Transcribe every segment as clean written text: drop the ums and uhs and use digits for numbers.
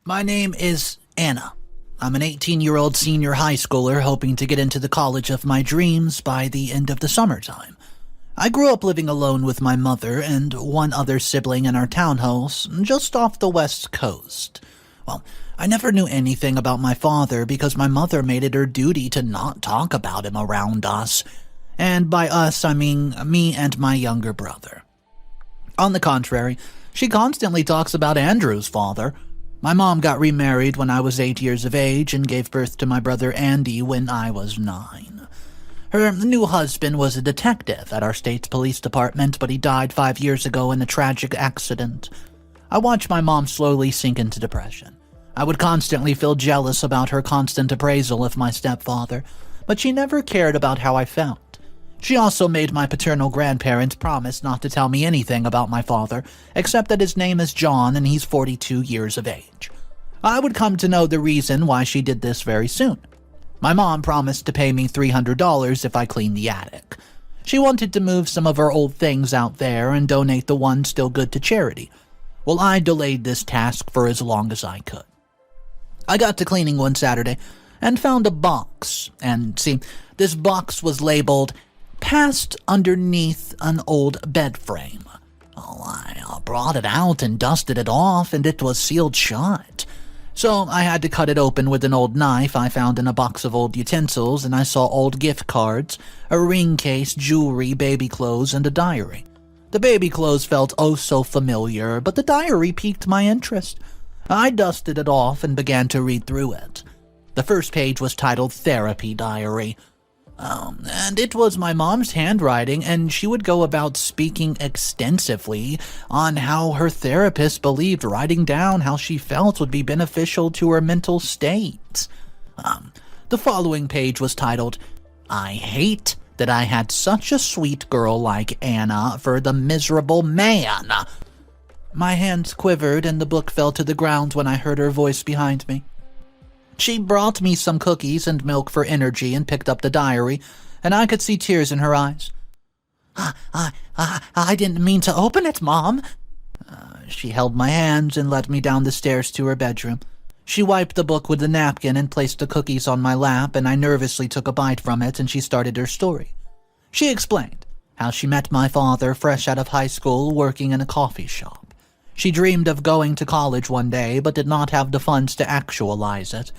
My name is Anna. I'm an 18-year-old senior high schooler hoping to get into the college of my dreams by the end of the summertime. I grew up living alone with my mother and one other sibling in our townhouse just off the west coast. Well, I never knew anything about my father because my mother made it her duty to not talk about him around us. And by us, I mean me and my younger brother. On the contrary, she constantly talks about Andrew's father. My mom got remarried when I was 8 years of age and gave birth to my brother Andy when I was 9. Her new husband was a detective at our state's police department, but he died 5 years ago in a tragic accident. I watched my mom slowly sink into depression. I would constantly feel jealous about her constant appraisal of my stepfather, but she never cared about how I felt. She also made my paternal grandparents promise not to tell me anything about my father, except that his name is John and he's 42 years of age. I would come to know the reason why she did this very soon. My mom promised to pay me $300 if I cleaned the attic. She wanted to move some of her old things out there and donate the ones still good to charity. Well, I delayed this task for as long as I could. I got to cleaning one Saturday and found a box, and see, this box was labeled "Passed underneath an old bed frame." Oh, I brought it out and dusted it off, and it was sealed shut. So I had to cut it open with an old knife I found in a box of old utensils, and I saw old gift cards, a ring case, jewelry, baby clothes, and a diary. The baby clothes felt oh so familiar, but the diary piqued my interest. I dusted it off and began to read through it. The first page was titled Therapy Diary. And it was my mom's handwriting, and she would go about speaking extensively on how her therapist believed writing down how she felt would be beneficial to her mental state. The following page was titled, "I hate that I had such a sweet girl like Anna for the miserable man." My hands quivered and the book fell to the ground when I heard her voice behind me. She brought me some cookies and milk for energy and picked up the diary, and I could see tears in her eyes. I didn't mean to open it, Mom." She held my hands and led me down the stairs to her bedroom. She wiped the book with a napkin and placed the cookies on my lap, and I nervously took a bite from it, and she started her story. She explained how she met my father fresh out of high school working in a coffee shop. She dreamed of going to college one day, but did not have the funds to actualize it.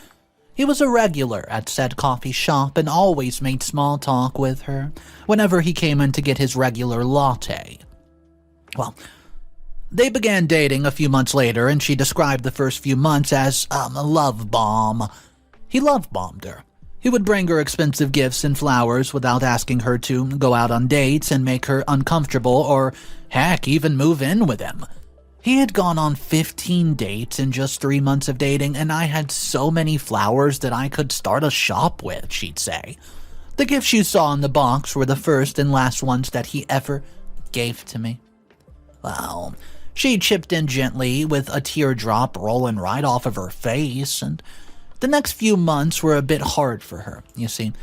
He was a regular at said coffee shop and always made small talk with her whenever he came in to get his regular latte. Well, they began dating a few months later, and she described the first few months as a love bomb. He love-bombed her. He would bring her expensive gifts and flowers without asking her to go out on dates and make her uncomfortable or, heck, even move in with him. He had gone on 15 dates in just 3 months of dating, and I had so many flowers that I could start a shop with, she'd say. The gifts you saw in the box were the first and last ones that he ever gave to me. Well, she chipped in gently with a teardrop rolling right off of her face, and the next few months were a bit hard for her, you see.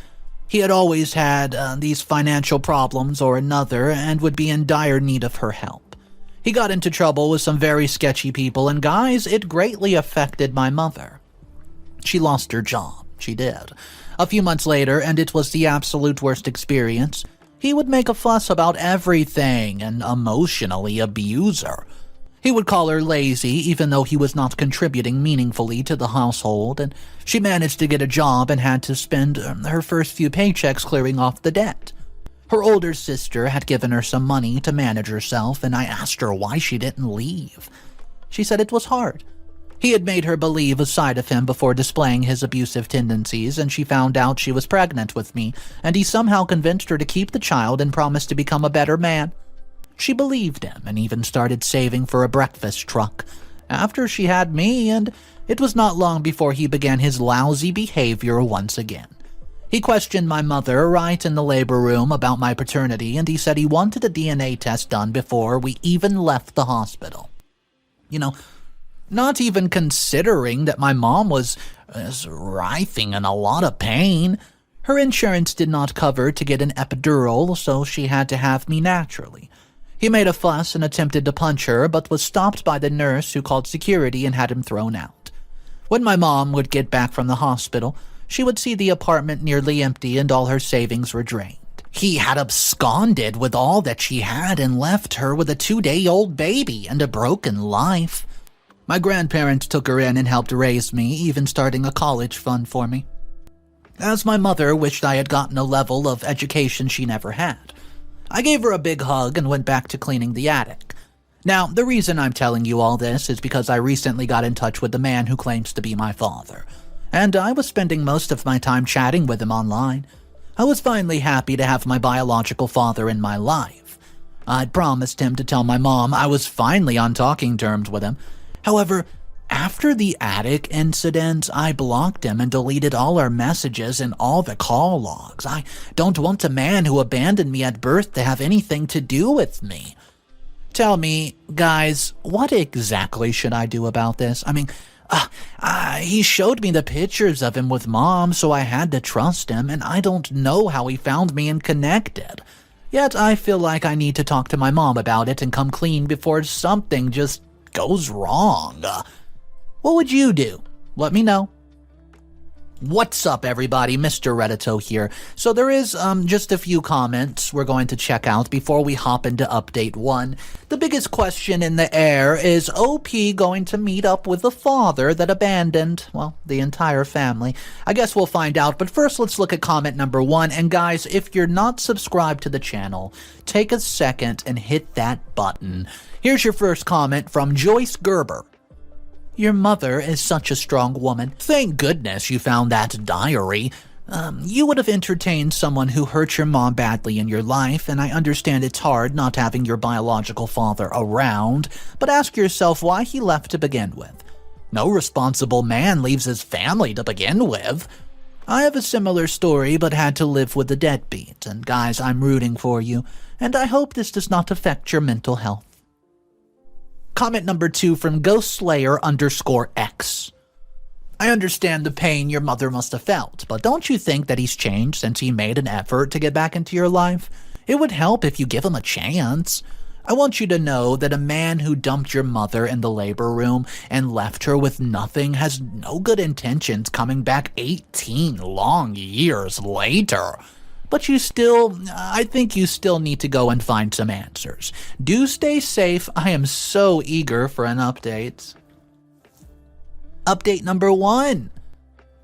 He had always had these financial problems or another and would be in dire need of her help. He got into trouble with some very sketchy people, and guys, it greatly affected my mother. She lost her job, she did. A few months later, and it was the absolute worst experience. He would make a fuss about everything and emotionally abuse her. He would call her lazy, even though he was not contributing meaningfully to the household, and she managed to get a job and had to spend her first few paychecks clearing off the debt. Her older sister had given her some money to manage herself, and I asked her why she didn't leave. She said it was hard. He had made her believe a side of him before displaying his abusive tendencies, and she found out she was pregnant with me, and he somehow convinced her to keep the child and promised to become a better man. She believed him and even started saving for a breakfast truck. After she had me, and it was not long before he began his lousy behavior once again. He questioned my mother right in the labor room about my paternity, and he said he wanted a DNA test done before we even left the hospital. You know, not even considering that my mom was writhing in a lot of pain. Her insurance did not cover to get an epidural, so she had to have me naturally. He made a fuss and attempted to punch her, but was stopped by the nurse who called security and had him thrown out. When my mom would get back from the hospital, she would see the apartment nearly empty and all her savings were drained. He had absconded with all that she had and left her with a 2-day-old baby and a broken life. My grandparents took her in and helped raise me, even starting a college fund for me. As my mother wished I had gotten a level of education she never had, I gave her a big hug and went back to cleaning the attic. Now, the reason I'm telling you all this is because I recently got in touch with the man who claims to be my father, and I was spending most of my time chatting with him online. I was finally happy to have my biological father in my life. I'd promised him to tell my mom I was finally on talking terms with him. However, after the attic incident, I blocked him and deleted all our messages and all the call logs. I don't want a man who abandoned me at birth to have anything to do with me. Tell me, guys, what exactly should I do about this? I mean, he showed me the pictures of him with mom, so I had to trust him, and I don't know how he found me and connected. Yet I feel like I need to talk to my mom about it and come clean before something just goes wrong. What would you do? Let me know. What's up, everybody? Mr. Reddito here. So there is just a few comments we're going to check out before we hop into update 1. The biggest question in the air is OP going to meet up with the father that abandoned, well, the entire family? I guess we'll find out, but first let's look at comment number 1. And guys, if you're not subscribed to the channel, take a second and hit that button. Here's your first comment from Joyce Gerber. Your mother is such a strong woman. Thank goodness you found that diary. You would have entertained someone who hurt your mom badly in your life, and I understand it's hard not having your biological father around, but ask yourself why he left to begin with. No responsible man leaves his family to begin with. I have a similar story, but had to live with a deadbeat, and guys, I'm rooting for you, and I hope this does not affect your mental health. Comment number 2 from GhostSlayer_X. I understand the pain your mother must have felt, but don't you think that he's changed since he made an effort to get back into your life? It would help if you give him a chance. I want you to know that a man who dumped your mother in the labor room and left her with nothing has no good intentions coming back 18 long years later. But I think you still need to go and find some answers. Do stay safe. I am so eager for an update. Update number 1.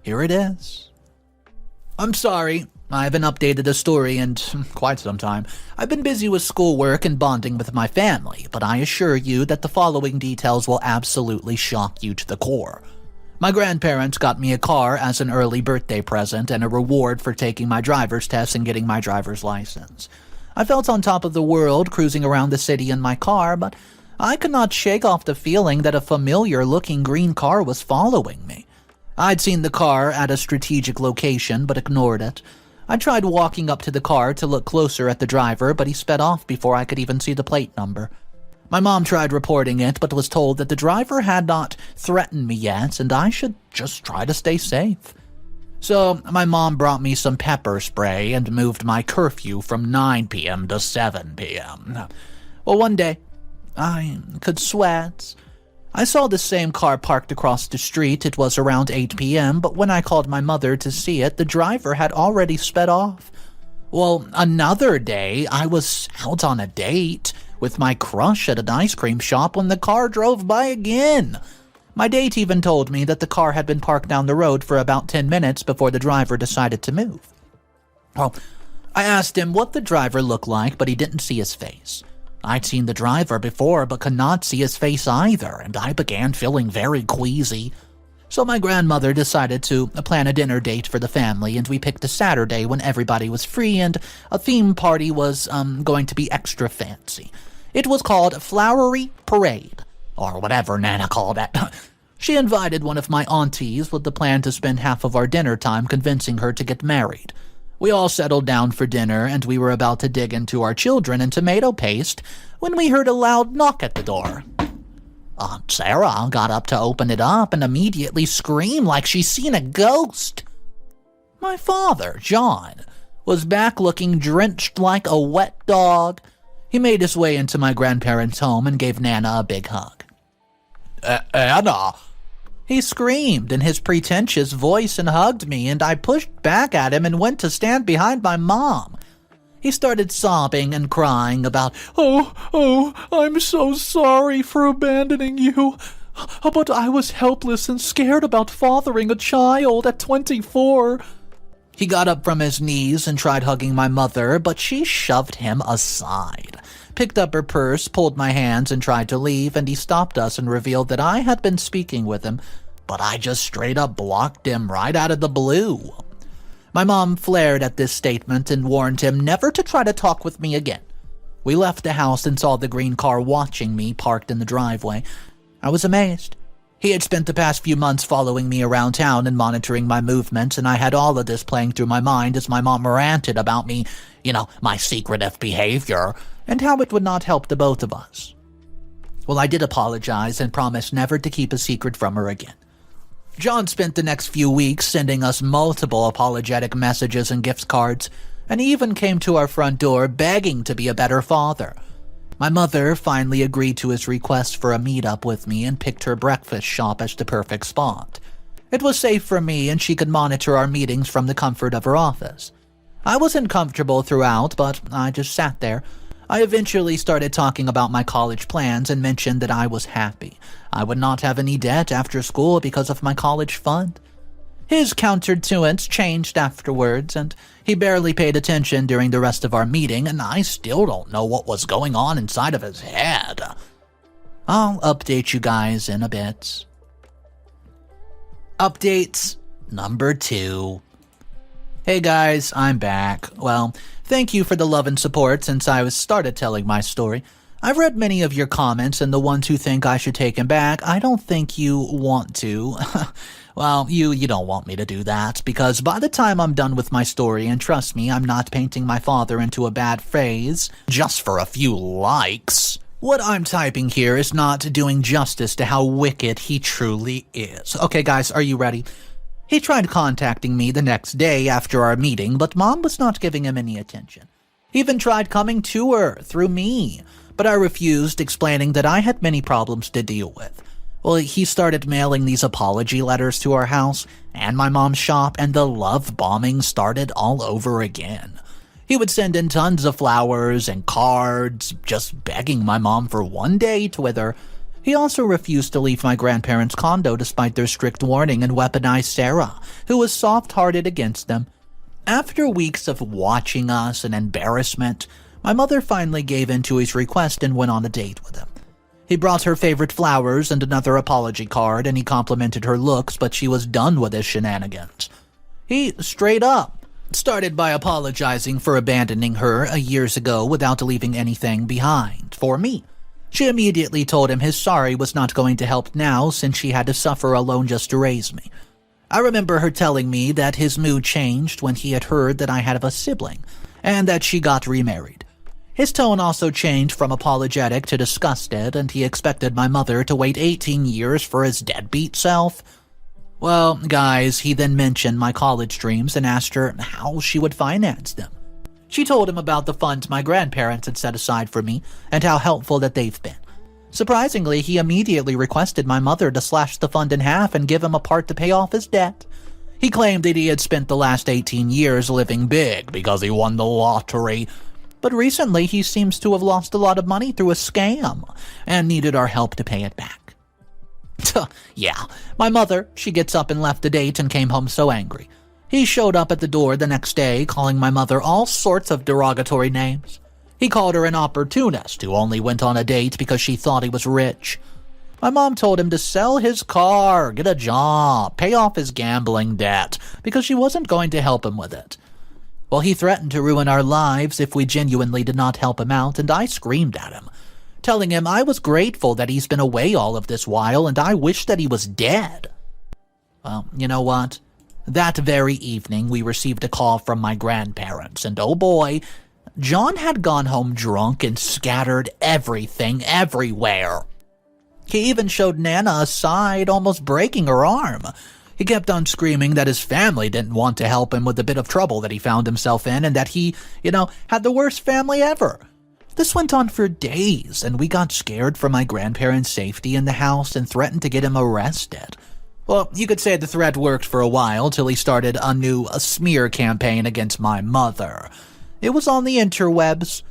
Here it is. I'm sorry, I haven't updated the story in quite some time. I've been busy with schoolwork and bonding with my family, but I assure you that the following details will absolutely shock you to the core. My grandparents got me a car as an early birthday present and a reward for taking my driver's test and getting my driver's license. I felt on top of the world cruising around the city in my car, but I could not shake off the feeling that a familiar-looking green car was following me. I'd seen the car at a strategic location, but ignored it. I tried walking up to the car to look closer at the driver, but he sped off before I could even see the plate number. My mom tried reporting it, but was told that the driver had not threatened me yet, and I should just try to stay safe. So my mom brought me some pepper spray and moved my curfew from 9 p.m. to 7 p.m. Well, one day, I could sweat. I saw the same car parked across the street. It was around 8 p.m., but when I called my mother to see it, the driver had already sped off. Well, another day, I was out on a date with my crush at an ice cream shop when the car drove by again. My date even told me that the car had been parked down the road for about 10 minutes before the driver decided to move. Well, I asked him what the driver looked like, but he didn't see his face. I'd seen the driver before, but could not see his face either, and I began feeling very queasy. So my grandmother decided to plan a dinner date for the family, and we picked a Saturday when everybody was free and a theme party was going to be extra fancy. It was called Flowery Parade, or whatever Nana called it. She invited one of my aunties with the plan to spend half of our dinner time convincing her to get married. We all settled down for dinner, and we were about to dig into our children and tomato paste when we heard a loud knock at the door. Aunt Sarah got up to open it up and immediately screamed like she'd seen a ghost. My father, John, was back looking drenched like a wet dog. He made his way into my grandparents' home and gave Nana a big hug. Anna, He screamed in his pretentious voice and hugged me, and I pushed back at him and went to stand behind my mom. He started sobbing and crying about, Oh, I'm so sorry for abandoning you. But I was helpless and scared about fathering a child at 24. He got up from his knees and tried hugging my mother, but she shoved him aside, picked up her purse, pulled my hands, and tried to leave, and he stopped us and revealed that I had been speaking with him, but I just straight up blocked him right out of the blue. My mom flared at this statement and warned him never to try to talk with me again. We left the house and saw the green car watching me parked in the driveway. I was amazed. He had spent the past few months following me around town and monitoring my movements, and I had all of this playing through my mind as my mom ranted about me, my secretive behavior, and how it would not help the both of us. Well, I did apologize and promised never to keep a secret from her again. John spent the next few weeks sending us multiple apologetic messages and gift cards, and he even came to our front door begging to be a better father. My mother finally agreed to his request for a meet-up with me and picked her breakfast shop as the perfect spot. It was safe for me, and she could monitor our meetings from the comfort of her office. I wasn't comfortable throughout, but I just sat there. I eventually started talking about my college plans and mentioned that I was happy. I would not have any debt after school because of my college fund. His countenance changed afterwards, and he barely paid attention during the rest of our meeting, and I still don't know what was going on inside of his head. I'll update you guys in a bit. Update number 2. Hey guys, I'm back. Well, thank you for the love and support since I started telling my story. I've read many of your comments, and the ones who think I should take him back, I don't think you want to. Well, you don't want me to do that, because by the time I'm done with my story, and trust me, I'm not painting my father into a bad phase, just for a few likes. What I'm typing here is not doing justice to how wicked he truly is. Okay guys, are you ready? He tried contacting me the next day after our meeting, but Mom was not giving him any attention. He even tried coming to her through me, but I refused, explaining that I had many problems to deal with. Well, he started mailing these apology letters to our house and my mom's shop, and the love bombing started all over again. He would send in tons of flowers and cards, just begging my mom for one date with her. He also refused to leave my grandparents' condo despite their strict warning, and weaponized Sarah, who was soft-hearted against them. After weeks of watching us and embarrassment, my mother finally gave in to his request and went on a date with him. He brought her favorite flowers and another apology card, and he complimented her looks, but she was done with his shenanigans. He straight up started by apologizing for abandoning her years ago without leaving anything behind for me. She immediately told him his sorry was not going to help now since she had to suffer alone just to raise me. I remember her telling me that his mood changed when he had heard that I had a sibling, and that she got remarried. His tone also changed from apologetic to disgusted, and he expected my mother to wait 18 years for his deadbeat self. Well, guys, he then mentioned my college dreams and asked her how she would finance them. She told him about the funds my grandparents had set aside for me and how helpful that they've been. Surprisingly, he immediately requested my mother to slash the fund in half and give him a part to pay off his debt. He claimed that he had spent the last 18 years living big because he won the lottery, but recently he seems to have lost a lot of money through a scam and needed our help to pay it back. Yeah, my mother, she gets up and left the date and came home so angry. He showed up at the door the next day, calling my mother all sorts of derogatory names. He called her an opportunist who only went on a date because she thought he was rich. My mom told him to sell his car, get a job, pay off his gambling debt, because she wasn't going to help him with it. Well, he threatened to ruin our lives if we genuinely did not help him out, and I screamed at him, telling him I was grateful that he's been away all of this while, and I wish that he was dead. Well, you know what? That very evening, we received a call from my grandparents, and oh boy, John had gone home drunk and scattered everything everywhere. He even showed Nana a side, almost breaking her arm. He kept on screaming that his family didn't want to help him with the bit of trouble that he found himself in, and that he, had the worst family ever. This went on for days, and we got scared for my grandparents' safety in the house and threatened to get him arrested. Well, you could say the threat worked for a while till he started a new smear campaign against my mother. It was on the interwebs.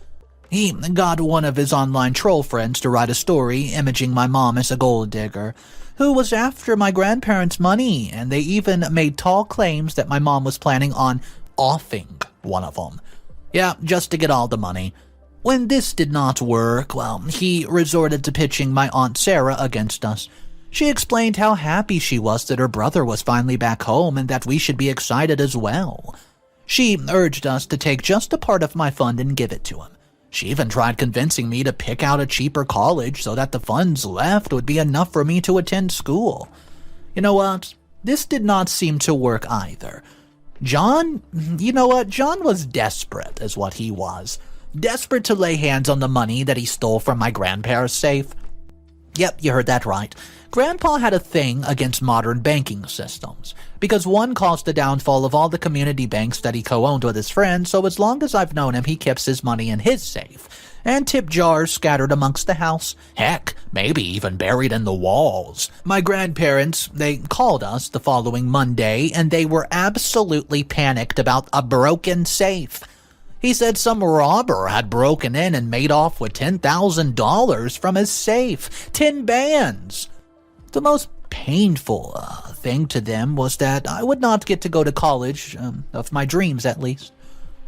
He got one of his online troll friends to write a story imaging my mom as a gold digger, who was after my grandparents' money, and they even made tall claims that my mom was planning on offing one of them. Yeah, just to get all the money. When this did not work, well, he resorted to pitching my Aunt Sarah against us. She explained how happy she was that her brother was finally back home and that we should be excited as well. She urged us to take just a part of my fund and give it to him. She even tried convincing me to pick out a cheaper college so that the funds left would be enough for me to attend school. You know what? This did not seem to work either. John was desperate, is what he was. Desperate to lay hands on the money that he stole from my grandparents' safe. Yep, you heard that right. Grandpa had a thing against modern banking systems, because one caused the downfall of all the community banks that he co-owned with his friends, so as long as I've known him, he keeps his money in his safe, and tip jars scattered amongst the house, heck, maybe even buried in the walls. My grandparents, they called us the following Monday, and they were absolutely panicked about a broken safe. He said some robber had broken in and made off with $10,000 from his safe. 10 bands. The most painful thing to them was that I would not get to go to college, of my dreams at least.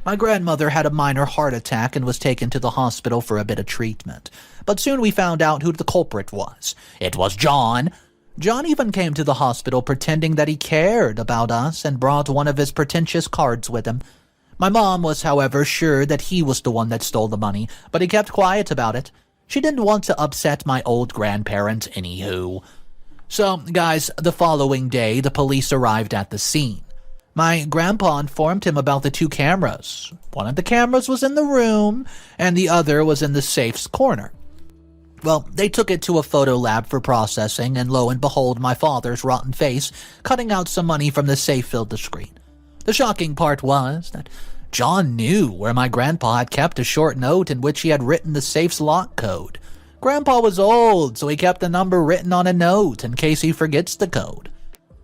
My grandmother had a minor heart attack and was taken to the hospital for a bit of treatment. But soon we found out who the culprit was. It was John. John even came to the hospital pretending that he cared about us and brought one of his pretentious cards with him. My mom was, however, sure that he was the one that stole the money, but he kept quiet about it. She didn't want to upset my old grandparents anywho. So, guys, the following day, the police arrived at the scene. My grandpa informed him about the 2 cameras. One of the cameras was in the room, and the other was in the safe's corner. Well, they took it to a photo lab for processing, and lo and behold, my father's rotten face cutting out some money from the safe filled the screen. The shocking part was that John knew where my grandpa had kept a short note in which he had written the safe's lock code. Grandpa was old, so he kept the number written on a note in case he forgets the code.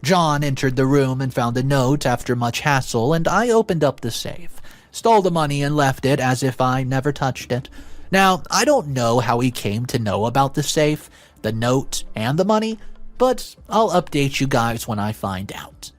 John entered the room and found the note after much hassle, and I opened up the safe, stole the money and left it as if I never touched it. Now, I don't know how he came to know about the safe, the note, and the money, but I'll update you guys when I find out.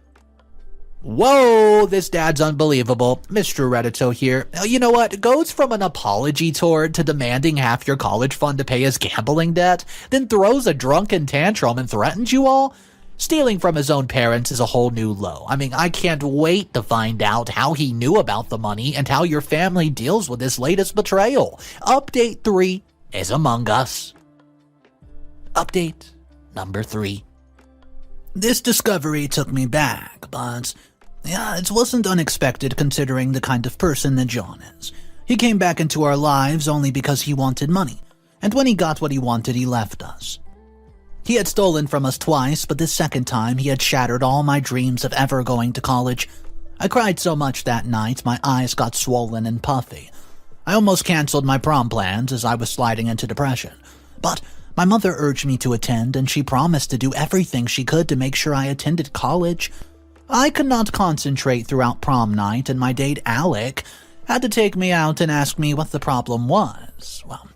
Whoa, this dad's unbelievable. Mr. Reddito here. You know what? Goes from an apology tour to demanding half your college fund to pay his gambling debt, then throws a drunken tantrum and threatens you all? Stealing from his own parents is a whole new low. I mean, I can't wait to find out how he knew about the money and how your family deals with this latest betrayal. Update 3 is among us. Update number 3. This discovery took me back, but yeah, it wasn't unexpected considering the kind of person that John is. He came back into our lives only because he wanted money, and when he got what he wanted, he left us. He had stolen from us twice, but this second time he had shattered all my dreams of ever going to college. I cried so much that night, my eyes got swollen and puffy. I almost canceled my prom plans as I was sliding into depression, but my mother urged me to attend, and she promised to do everything she could to make sure I attended college. I could not concentrate throughout prom night, and my date, Alec, had to take me out and ask me what the problem was. Well,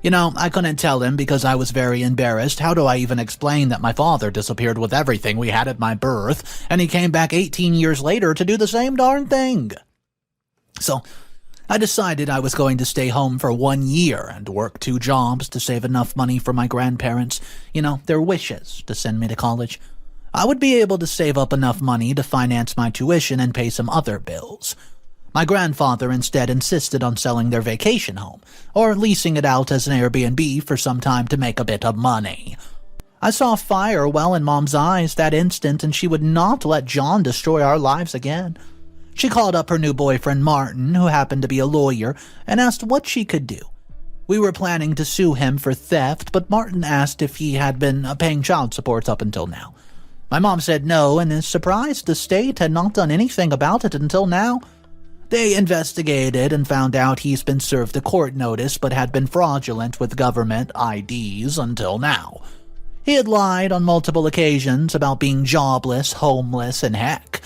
I couldn't tell him because I was very embarrassed. How do I even explain that my father disappeared with everything we had at my birth, and he came back 18 years later to do the same darn thing? So, I decided I was going to stay home for 1 year and work 2 jobs to save enough money for my grandparents, their wishes to send me to college. I would be able to save up enough money to finance my tuition and pay some other bills. My grandfather instead insisted on selling their vacation home, or leasing it out as an Airbnb for some time to make a bit of money. I saw fire well in Mom's eyes that instant, and she would not let John destroy our lives again. She called up her new boyfriend Martin, who happened to be a lawyer, and asked what she could do. We were planning to sue him for theft, but Martin asked if he had been paying child support up until now. My mom said no, and is surprised the state had not done anything about it until now. They investigated and found out he's been served a court notice but had been fraudulent with government IDs until now. He had lied on multiple occasions about being jobless, homeless, and heck,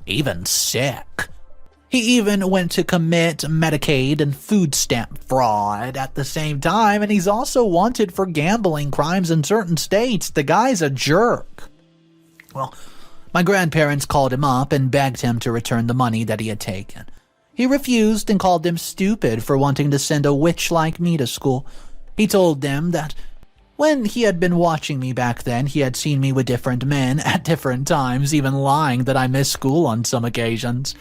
even sick. He even went to commit Medicaid and food stamp fraud at the same time, and he's also wanted for gambling crimes in certain states. The guy's a jerk. Well, my grandparents called him up and begged him to return the money that he had taken. He refused and called them stupid for wanting to send a witch like me to school. He told them that when he had been watching me back then, he had seen me with different men at different times, even lying that I missed school on some occasions.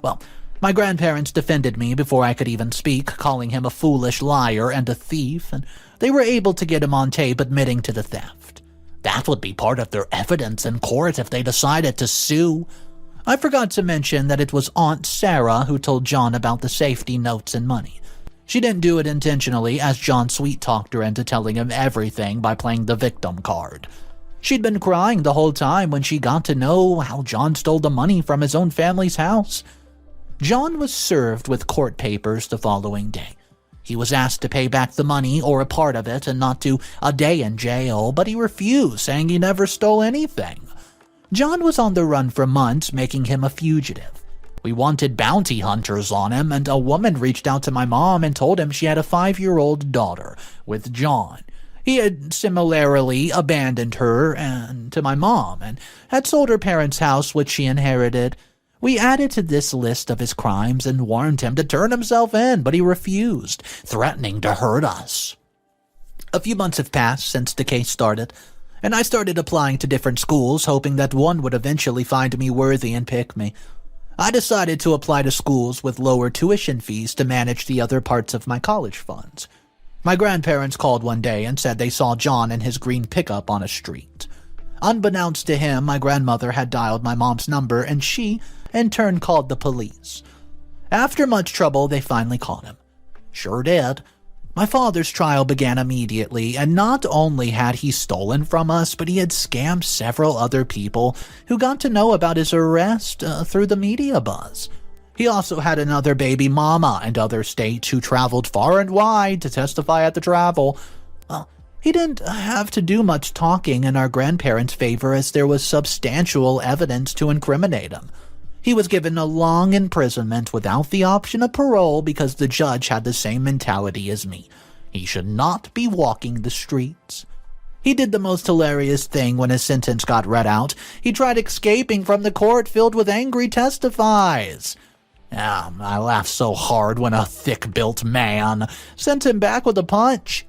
Well, my grandparents defended me before I could even speak, calling him a foolish liar and a thief, and they were able to get him on tape admitting to the theft. That would be part of their evidence in court if they decided to sue. I forgot to mention that it was Aunt Sarah who told John about the safety notes and money. She didn't do it intentionally, as John sweet-talked her into telling him everything by playing the victim card. She'd been crying the whole time when she got to know how John stole the money from his own family's house. John was served with court papers the following day. He was asked to pay back the money or a part of it and not do a day in jail, but he refused, saying he never stole anything. John was on the run for months, making him a fugitive. We wanted bounty hunters on him, and a woman reached out to my mom and told him she had a 5-year-old daughter with John. He had similarly abandoned her and to my mom and had sold her parents' house, which she inherited. We added to this list of his crimes and warned him to turn himself in, but he refused, threatening to hurt us. A few months have passed since the case started, and I started applying to different schools, hoping that one would eventually find me worthy and pick me. I decided to apply to schools with lower tuition fees to manage the other parts of my college funds. My grandparents called one day and said they saw John in his green pickup on a street. Unbeknownst to him, my grandmother had dialed my mom's number, and she, in turn, called the police. After much trouble, they finally caught him. Sure did. My father's trial began immediately, and not only had he stolen from us, but he had scammed several other people who got to know about his arrest through the media buzz. He also had another baby mama in other states who traveled far and wide to testify at the trial. Well, he didn't have to do much talking in our grandparents' favor, as there was substantial evidence to incriminate him. He was given a long imprisonment without the option of parole because the judge had the same mentality as me. He should not be walking the streets. He did the most hilarious thing when his sentence got read out. He tried escaping from the court filled with angry testifiers. I laughed so hard when a thick-built man sent him back with a punch.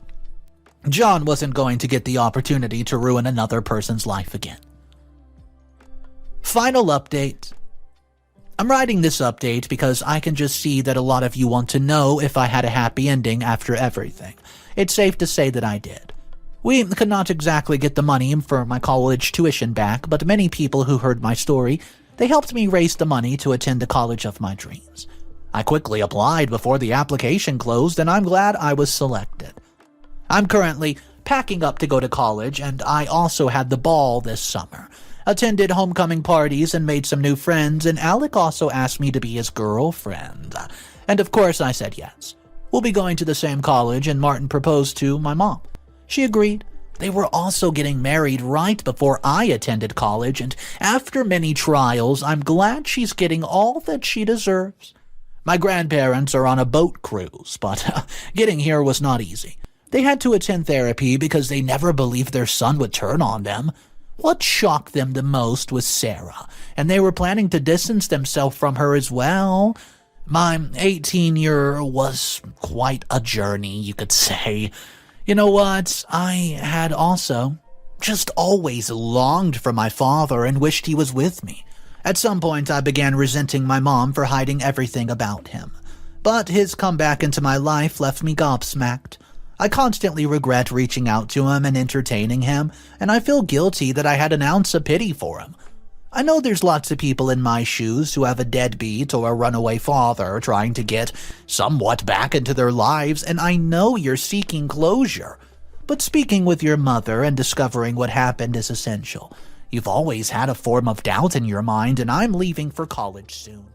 John wasn't going to get the opportunity to ruin another person's life again. Final update. I'm writing this update because I can just see that a lot of you want to know if I had a happy ending after everything. It's safe to say that I did. We could not exactly get the money for my college tuition back, but many people who heard my story, they helped me raise the money to attend the college of my dreams. I quickly applied before the application closed, and I'm glad I was selected. I'm currently packing up to go to college, and I also had the ball this summer. Attended homecoming parties and made some new friends, and Alec also asked me to be his girlfriend. And of course I said yes. We'll be going to the same college, and Martin proposed to my mom. She agreed. They were also getting married right before I attended college, and after many trials, I'm glad she's getting all that she deserves. My grandparents are on a boat cruise, but getting here was not easy. They had to attend therapy because they never believed their son would turn on them. What shocked them the most was Sarah, and they were planning to distance themselves from her as well. My 18-year was quite a journey, you could say. You know what? I had also just always longed for my father and wished he was with me. At some point, I began resenting my mom for hiding everything about him. But his comeback into my life left me gobsmacked. I constantly regret reaching out to him and entertaining him, and I feel guilty that I had an ounce of pity for him. I know there's lots of people in my shoes who have a deadbeat or a runaway father trying to get somewhat back into their lives, and I know you're seeking closure. But speaking with your mother and discovering what happened is essential. You've always had a form of doubt in your mind, and I'm leaving for college soon.